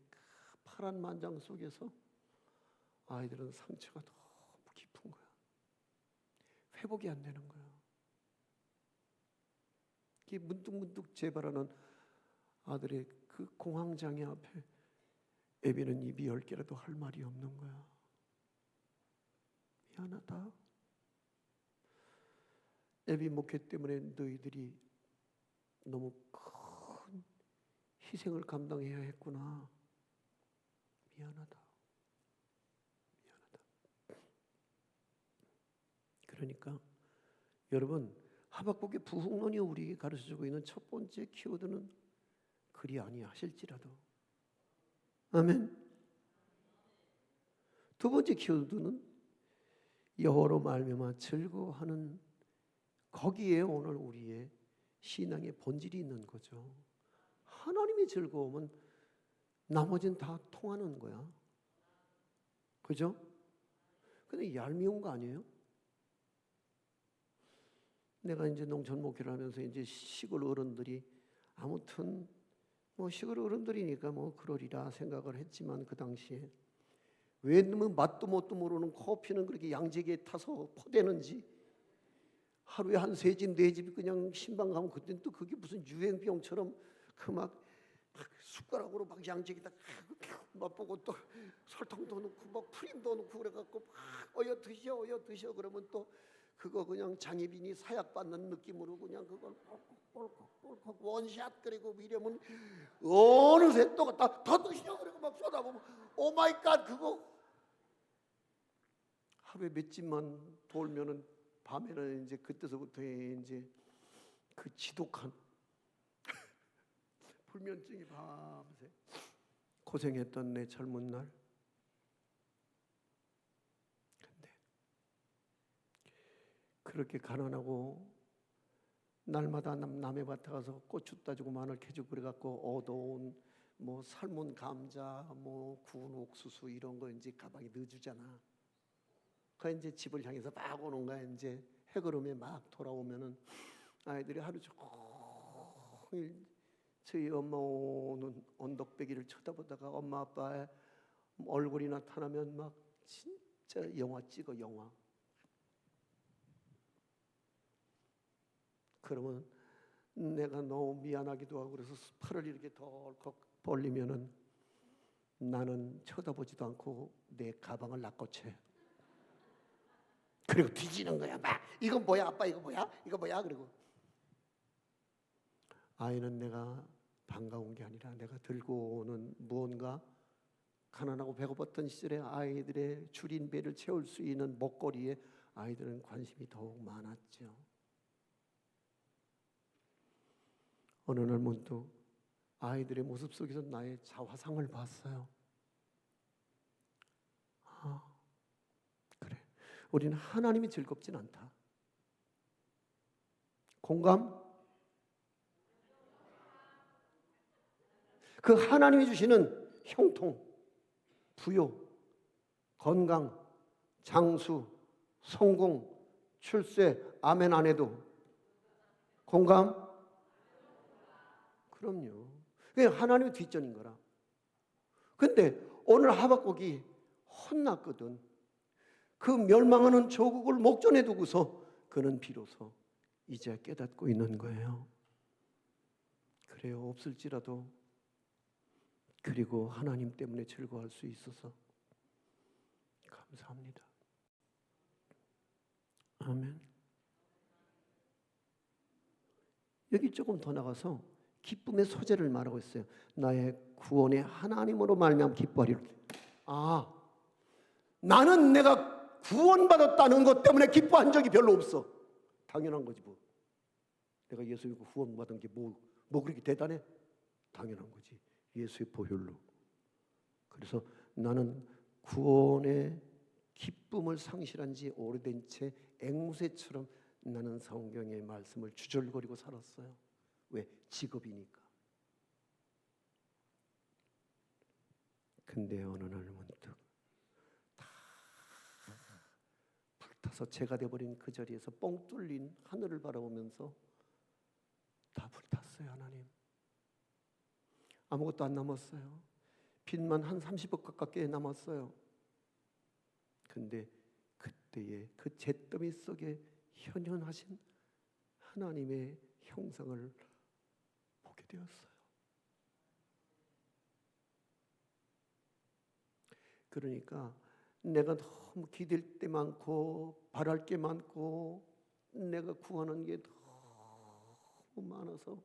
파란 만장 속에서 아이들은 상처가 너무 깊은 거야. 회복이 안 되는 거야. 이게 문득문득 재발하는 아들의 그 공황장애 앞에 애비는 입이 10개라도 할 말이 없는 거야. 미안하다. 애비 목회 때문에 너희들이 너무 큰 희생을 감당해야 했구나. 미안하다. 그러니까 여러분, 하박국의 부흥론이 우리에게 가르쳐주고 있는 첫 번째 키워드는 그리 아니하실지라도. 아멘. 두 번째 키워드는 여호와로 말미암아 즐거워하는, 거기에 오늘 우리의 신앙의 본질이 있는 거죠. 하나님이 즐거우면 나머지는 다 통하는 거야. 그죠? 근데 얄미운 거 아니에요? 내가 이제 농촌 목회를 하면서 이제 시골 어른들이 아무튼 뭐 시골 어른들이니까 뭐 그러리라 생각을 했지만, 그 당시에 왜 맛도 뭣도 모르는 커피는 그렇게 양재기에 타서 퍼대는지, 하루에 한 3집 4집 그냥 신방 가면, 그때는 또 그게 무슨 유행병처럼 그 막 숟가락으로 막 양재기다 맛보고 또 설탕도 넣고 막 프림도 넣고 그래갖고 막 어여 드셔 그러면 또 그거 그냥 장희빈이 사약 받는 느낌으로 그냥 그걸 꼴깍 원샷, 그리고 이러면 어느새 또 더 드시죠 그리고 막 쏟아보면 오 마이 갓, 그거 하루에 몇 집만 돌면은 밤에는 이제 그때서부터 이제 그 지독한 불면증이 밤새 고생했던 내 젊은 날. 근데 그렇게 가난하고 날마다 남의 밭에 가서 고추 따주고 마늘 캐주고 그래갖고 얻어온 뭐 삶은 감자, 뭐 구운 옥수수 이런 거 이제 가방에 넣어주잖아. 그 이제 집을 향해서 막 오는 거야. 이제 해걸음에 막 돌아오면은 아이들이 하루 종일 저희 엄마 오는 언덕배기를 쳐다보다가 엄마 아빠의 얼굴이 나타나면 막 진짜 영화 찍어, 영화. 그러면 내가 너무 미안하기도 하고 그래서 팔을 이렇게 덜컥 벌리면은 나는 쳐다보지도 않고 내 가방을 낚아채. 그리고 뒤지는 거야. 막 이건 뭐야 아빠, 이거 뭐야, 이거 뭐야. 그리고 아이는 내가 반가운 게 아니라 내가 들고 오는 무언가, 가난하고 배고팠던 시절에 아이들의 줄인 배를 채울 수 있는 먹거리에 아이들은 관심이 더욱 많았죠. 어느 날 문득 아이들의 모습 속에서 나의 자화상을 봤어요. 아, 그래. 우리는 하나님이 즐겁진 않다. 공감? 그 하나님이 주시는 형통, 부요, 건강, 장수, 성공, 출세, 아멘 안 해도 공감? 그럼요. 그게 하나님의 뒷전인 거라. 근데 오늘 하박국이 혼났거든. 그 멸망하는 조국을 목전에 두고서 그는 비로소 이제 깨닫고 있는 거예요. 그래요. 없을지라도 그리고 하나님 때문에 즐거워할 수 있어서 감사합니다. 아멘. 여기 조금 더 나가서 기쁨의 소재를 말하고 있어요. 나의 구원의 하나님으로 말미암아 기뻐하리라. 아, 나는 내가 구원받았다는 것 때문에 기뻐한 적이 별로 없어. 당연한 거지 뭐. 내가 예수 믿고 구원받은 게 뭐 그렇게 대단해? 당연한 거지. 예수의 보혈로. 그래서 나는 구원의 기쁨을 상실한 지 오래된 채 앵무새처럼 나는 성경의 말씀을 주절거리고 살았어요. 왜? 직업이니까. 근데 어느 날 문득 다 불타서 재가 돼버린 그 자리에서 뻥 뚫린 하늘을 바라보면서 다 불탔어요. 하나님, 아무것도 안 남았어요. 빚만 한 30억 가깝게 남았어요. 근데 그때의 그 잿더미 속에 현현하신 하나님의 형상을 보게 되었어요. 그러니까 내가 너무 기댈 게 많고 바랄 게 많고 내가 구하는 게 너무 많아서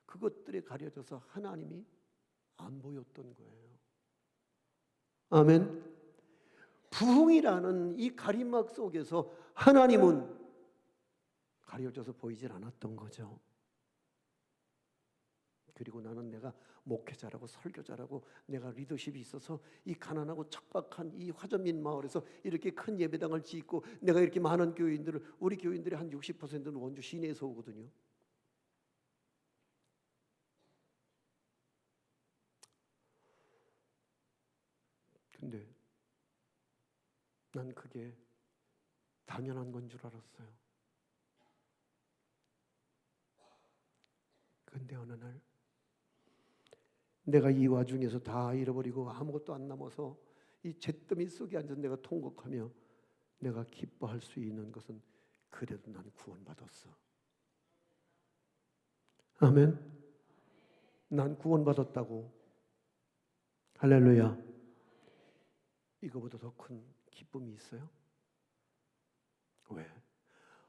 그것들에 가려져서 하나님이 안 보였던 거예요. 아멘. 부흥이라는 이 가림막 속에서 하나님은 가려져서 보이질 않았던 거죠. 그리고 나는 내가 목회자라고 설교자라고 내가 리더십이 있어서 이 가난하고 척박한 이 화전민 마을에서 이렇게 큰 예배당을 짓고 내가 이렇게 많은 교인들을, 우리 교인들의 한 60%는 원주 시내에서 오거든요. 근데 난 그게 당연한 건 줄 알았어요. 근데 어느 날 내가 이 와중에서 다 잃어버리고 아무것도 안 남아서 이 잿더미 속에 앉아서 내가 통곡하며 내가 기뻐할 수 있는 것은 그래도 난 구원받았어. 아멘. 난 구원받았다고. 할렐루야. 이거보다 더 큰 기쁨이 있어요? 왜?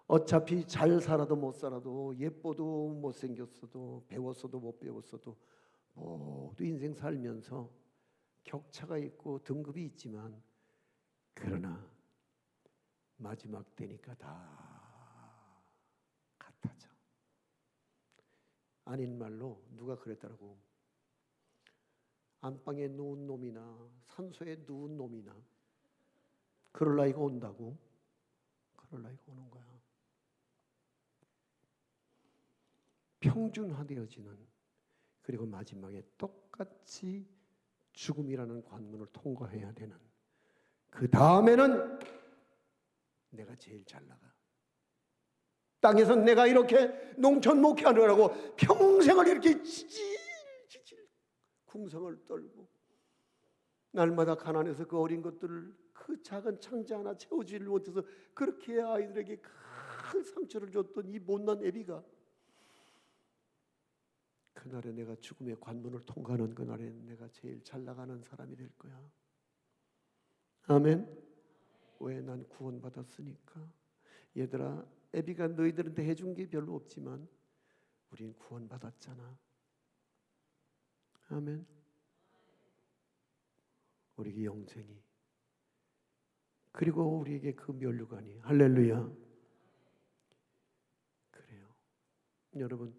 어차피 잘 살아도 못 살아도 예뻐도 못생겼어도 배웠어도 못 배웠어도 모두 인생 살면서 격차가 있고 등급이 있지만 그러나 마지막 때니까 다 같아져. 아닌 말로 누가 그랬더라고. 안방에 누운 놈이나 산소에 누운 놈이나 그럴 나이가 온다고. 그럴 나이가 오는 거야. 평준화되어지는, 그리고 마지막에 똑같이 죽음이라는 관문을 통과해야 되는, 그 다음에는 내가 제일 잘 나가. 땅에서 내가 이렇게 농촌 목회하느라고 평생을 이렇게 지질 궁성을 떨고 날마다 가난해서 그 어린 것들을 그 작은 창자 하나 채우지를 못해서 그렇게 아이들에게 큰 상처를 줬던 이 못난 애비가 그날에 내가 죽음의 관문을 통과하는 그날에 내가 제일 잘 나가는 사람이 될 거야. 아멘. 왜? 난 구원받았으니까. 얘들아, 애비가 너희들한테 해준 게 별로 없지만 우린 구원받았잖아. 아멘. 우리에게 영생이, 그리고 우리에게 그 면류관이. 할렐루야. 그래요. 여러분,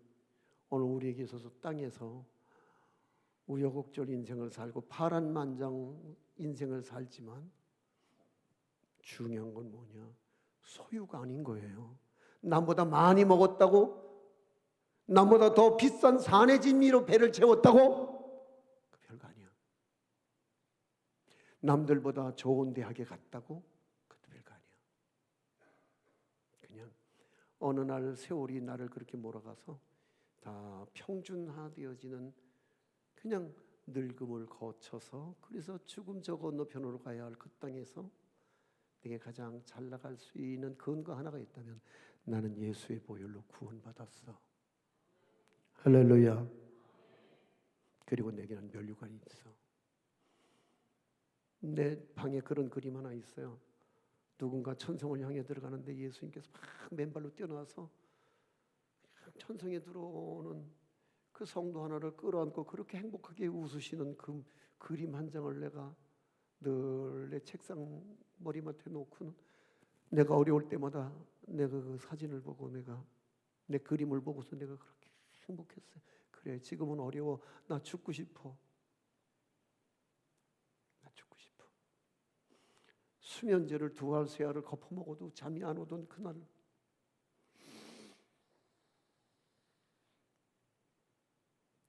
오늘 우리에게 있어서 땅에서 우여곡절 인생을 살고 파란만장 인생을 살지만 중요한 건 뭐냐? 소유가 아닌 거예요. 남보다 많이 먹었다고? 남보다 더 비싼 산의 진미로 배를 채웠다고? 그 별거 아니야. 남들보다 좋은 대학에 갔다고? 그것도 별거 아니야. 그냥 어느 날 세월이 나를 그렇게 몰아가서 다 평준화되어지는 그냥 늙음을 거쳐서, 그래서 죽음 저 건너편으로 가야 할 그 땅에서 내게 가장 잘 나갈 수 있는 근거 하나가 있다면 나는 예수의 보혈로 구원받았어. 할렐루야. 그리고 내게는 면류관이 있어. 내 방에 그런 그림 하나 있어요. 누군가 천성을 향해 들어가는데 예수님께서 막 맨발로 뛰어나와서 천성에 들어오는 그 성도 하나를 끌어안고 그렇게 행복하게 웃으시는 그 그림 한 장을 내가 늘 내 책상 머리맡에 놓고는, 내가 어려울 때마다 내가 그 사진을 보고 내가 내 그림을 보고서 내가 그렇게 행복했어요. 그래, 지금은 어려워. 나 죽고 싶어. 나 죽고 싶어. 수면제를 2알 3알을 거푸 먹어도 잠이 안 오던 그날,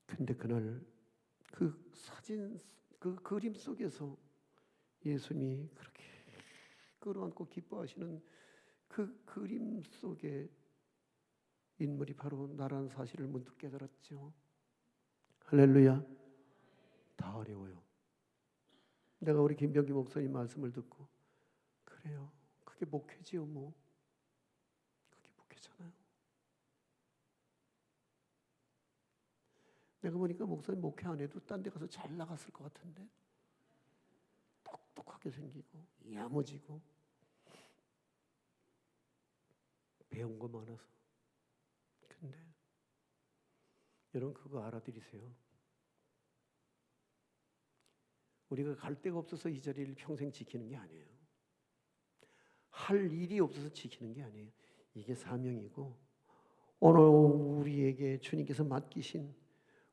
근데 그날 그 사진, 그 그림 속에서 예수님이 그렇게 끌어안고 기뻐하시는 그 그림 속에 인물이 바로 나라는 사실을 문득 깨달았죠. 할렐루야. 다 어려워요. 내가 우리 김병기 목사님 말씀을 듣고, 그래요, 그게 목회지요. 뭐 그게 목회잖아요. 내가 보니까 목사님 목회 안 해도 딴 데 가서 잘 나갔을 것 같은데, 똑똑하게 생기고 야무지고 배운 거 많아서. 근데 여러분 그거 알아들이세요. 우리가 갈 데가 없어서 이 자리를 평생 지키는 게 아니에요. 할 일이 없어서 지키는 게 아니에요. 이게 사명이고 오늘 우리에게 주님께서 맡기신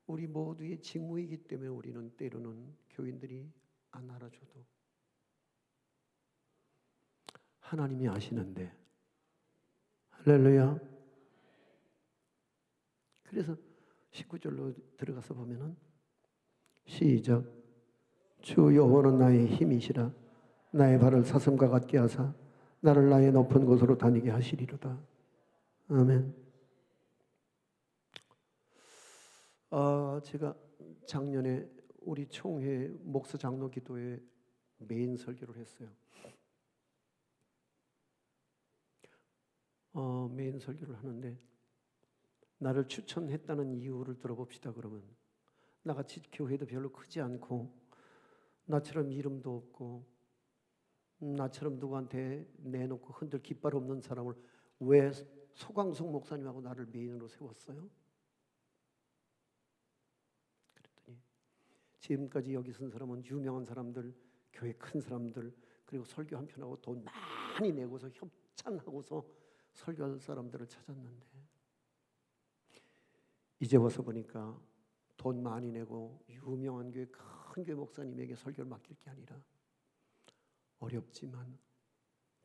우리 모두의 직무이기 때문에 우리는 때로는 교인들이 안 알아줘도 하나님이 아시는데. 할렐루야. 그래서 19절로 들어가서 보면은 시작. 주 여호와는 나의 힘이시라. 나의 발을 사슴과 같게 하사 나를 나의 높은 곳으로 다니게 하시리로다. 아멘. 제가 작년에 우리 총회 목사 장로 기도회 메인 설교를 했어요. 메인 설교를 하는데 나를 추천했다는 이유를 들어봅시다. 그러면 나같이 교회도 별로 크지 않고 나처럼 이름도 없고 나처럼 누구한테 내놓고 흔들 깃발 없는 사람을 왜 소광석 목사님하고 나를 메인으로 세웠어요? 그랬더니 지금까지 여기 쓴 사람은 유명한 사람들, 교회 큰 사람들, 그리고 설교 한 편하고 돈 많이 내고서 협찬하고서 설교할 사람들을 찾았는데 이제 와서 보니까 돈 많이 내고 유명한 교회 큰 교회 목사님에게 설교를 맡길 게 아니라 어렵지만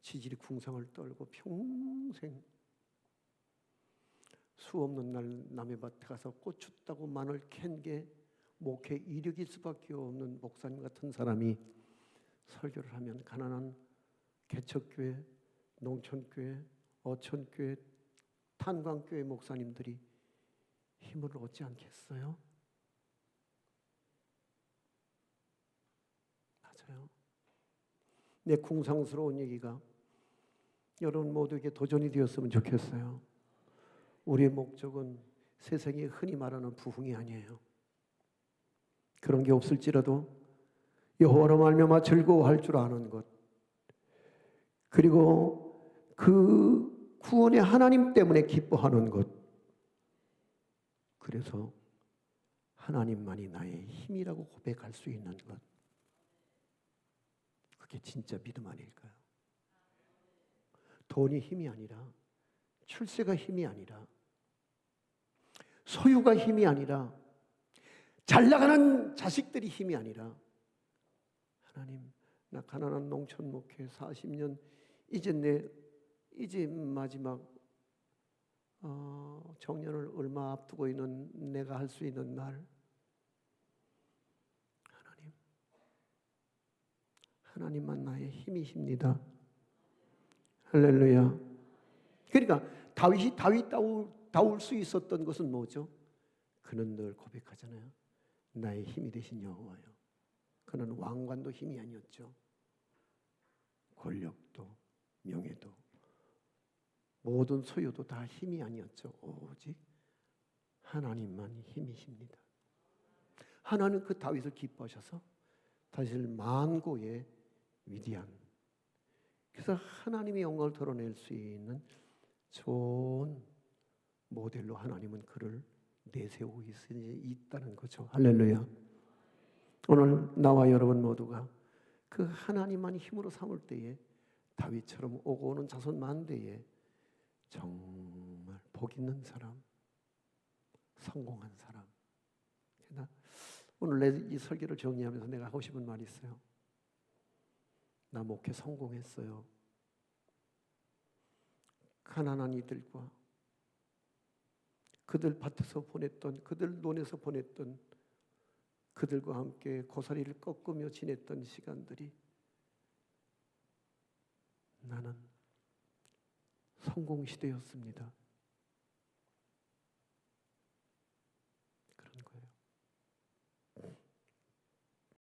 지질이 궁상을 떨고 평생 수 없는 날 남의 밭에 가서 고추 따고 마늘 캔 게 목회 이력일 수밖에 없는 목사님 같은 사람이 설교를 하면 가난한 개척교회, 농촌교회, 어촌교회, 탄광교회 목사님들이 힘을 얻지 않겠어요? 맞아요. 내 궁상스러운 얘기가 여러분 모두에게 도전이 되었으면 좋겠어요. 우리의 목적은 세상에 흔히 말하는 부흥이 아니에요. 그런 게 없을지라도 여호와로 말미암아 즐거워할 줄 아는 것, 그리고 그 구원의 하나님 때문에 기뻐하는 것. 그래서 하나님만이 나의 힘이라고 고백할 수 있는 것. 그게 진짜 믿음 아닐까요? 돈이 힘이 아니라, 출세가 힘이 아니라, 소유가 힘이 아니라, 잘 나가는 자식들이 힘이 아니라, 하나님, 나 가난한 농촌 목회 40년, 이제 마지막 정년을 얼마 앞두고 있는 내가 할 수 있는 말, 하나님만 나의 힘이십니다. 할렐루야. 그러니까 다윗이 다울 수 있었던 것은 뭐죠? 그는 늘 고백하잖아요. 나의 힘이 되신 여호와요. 그는 왕관도 힘이 아니었죠. 권력도 명예도 모든 소유도 다 힘이 아니었죠. 오직 하나님만 힘이십니다. 하나님 그 다윗을 기뻐하셔서 다윗을 만고의 위대한, 그래서 하나님의 영광을 드러낼 수 있는 좋은 모델로 하나님은 그를 내세우고 있다는 거죠. 할렐루야. 오늘 나와 여러분 모두가 그 하나님만이 힘으로 삼을 때에 다윗처럼 오고 오는 자손 만대에 정말 복 있는 사람, 성공한 사람. 오늘 내 이 설교를 정리하면서 내가 하고 싶은 말이 있어요. 나 목회 성공했어요. 가난한 이들과 그들 밭에서 보냈던, 그들 논에서 보냈던, 그들과 함께 고사리를 꺾으며 지냈던 시간들이 나는 성공 시대였습니다.